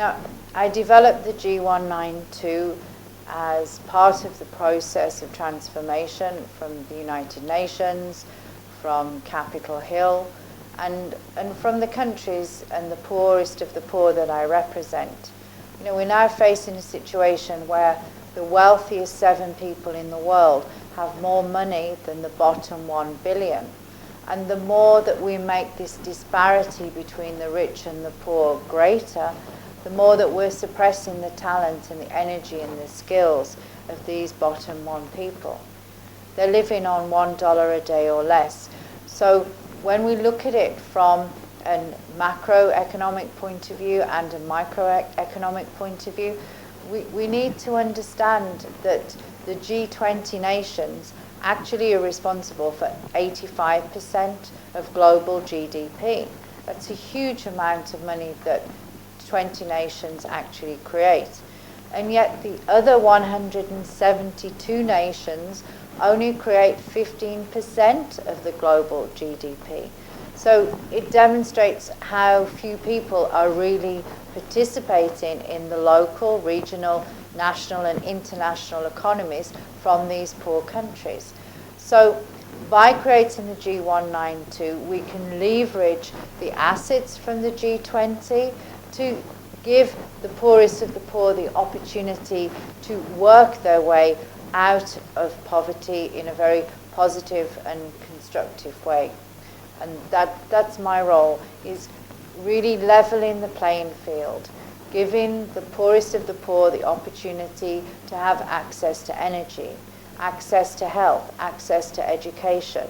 Now, I developed the G-192 as part of the process of transformation from the United Nations, from Capitol Hill, and from the countries and the poorest of the poor that I represent. You know, we're now facing a situation where the wealthiest 7 people in the world have more money than the bottom 1 billion. And the more that we make this disparity between the rich and the poor greater, the more that we're suppressing the talent and the energy and the skills of these bottom 1 people. They're living on $1 a day or less. So when we look at it from a macroeconomic point of view and a microeconomic point of view, we need to understand that the G20 nations actually are responsible for 85% of global GDP. That's a huge amount of money that 20 nations actually create. And yet the other 172 nations only create 15% of the global GDP. So it demonstrates how few people are really participating in the local, regional, national and international economies from these poor countries. So by creating the G-192, we can leverage the assets from the G20 to give the poorest of the poor the opportunity to work their way out of poverty in a very positive and constructive way. And that's my role, is really leveling the playing field, giving the poorest of the poor the opportunity to have access to energy, access to health, access to education,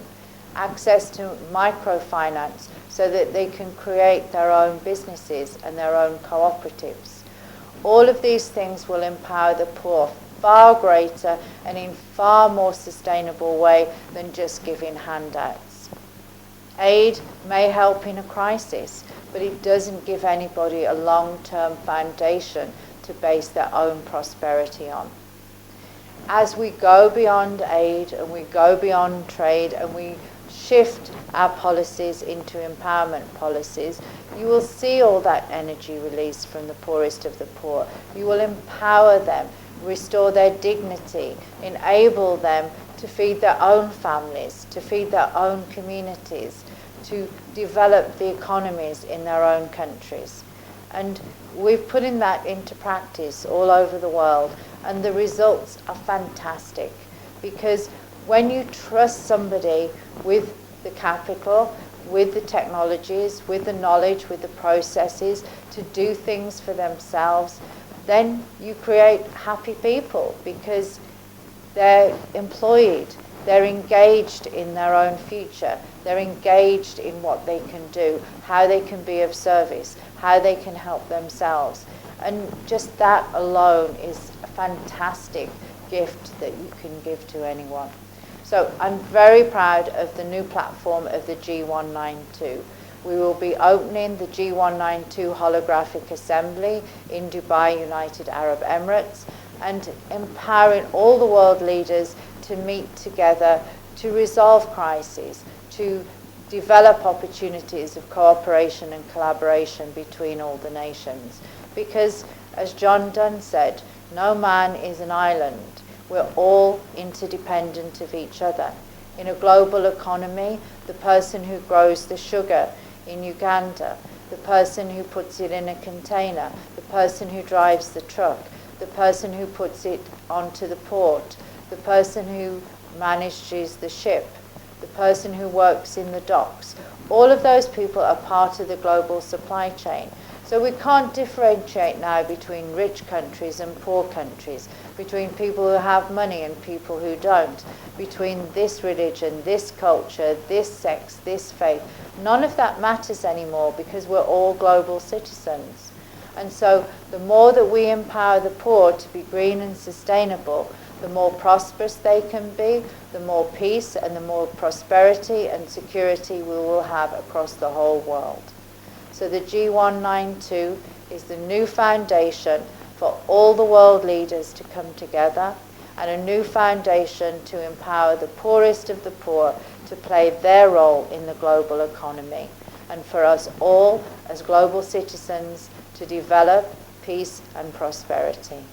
access to microfinance so that they can create their own businesses and their own cooperatives. All of these things will empower the poor far greater and in far more sustainable way than just giving handouts. Aid may help in a crisis, but it doesn't give anybody a long-term foundation to base their own prosperity on. As we go beyond aid and we go beyond trade and we shift our policies into empowerment policies, you will see all that energy released from the poorest of the poor. You will empower them, restore their dignity, enable them to feed their own families, to feed their own communities, to develop the economies in their own countries. And we've put that into practice all over the world, and the results are fantastic, because when you trust somebody with the capital, with the technologies, with the knowledge, with the processes to do things for themselves, then you create happy people because they're employed, they're engaged in their own future, they're engaged in what they can do, how they can be of service, how they can help themselves. And just that alone is a fantastic gift that you can give to anyone. So I'm very proud of the new platform of the G-192. We will be opening the G-192 holographic assembly in Dubai, United Arab Emirates, and empowering all the world leaders to meet together to resolve crises, to develop opportunities of cooperation and collaboration between all the nations. Because, as John Donne said, no man is an island. We're all interdependent of each other. In a global economy, the person who grows the sugar in Uganda, the person who puts it in a container, the person who drives the truck, the person who puts it onto the port, the person who manages the ship, the person who works in the docks, all of those people are part of the global supply chain. So we can't differentiate now between rich countries and poor countries, between people who have money and people who don't, between this religion, this culture, this sex, this faith. None of that matters anymore because we're all global citizens. And so the more that we empower the poor to be green and sustainable, the more prosperous they can be, the more peace and the more prosperity and security we will have across the whole world. So the G-192 is the new foundation for all the world leaders to come together, and a new foundation to empower the poorest of the poor to play their role in the global economy, and for us all as global citizens to develop peace and prosperity.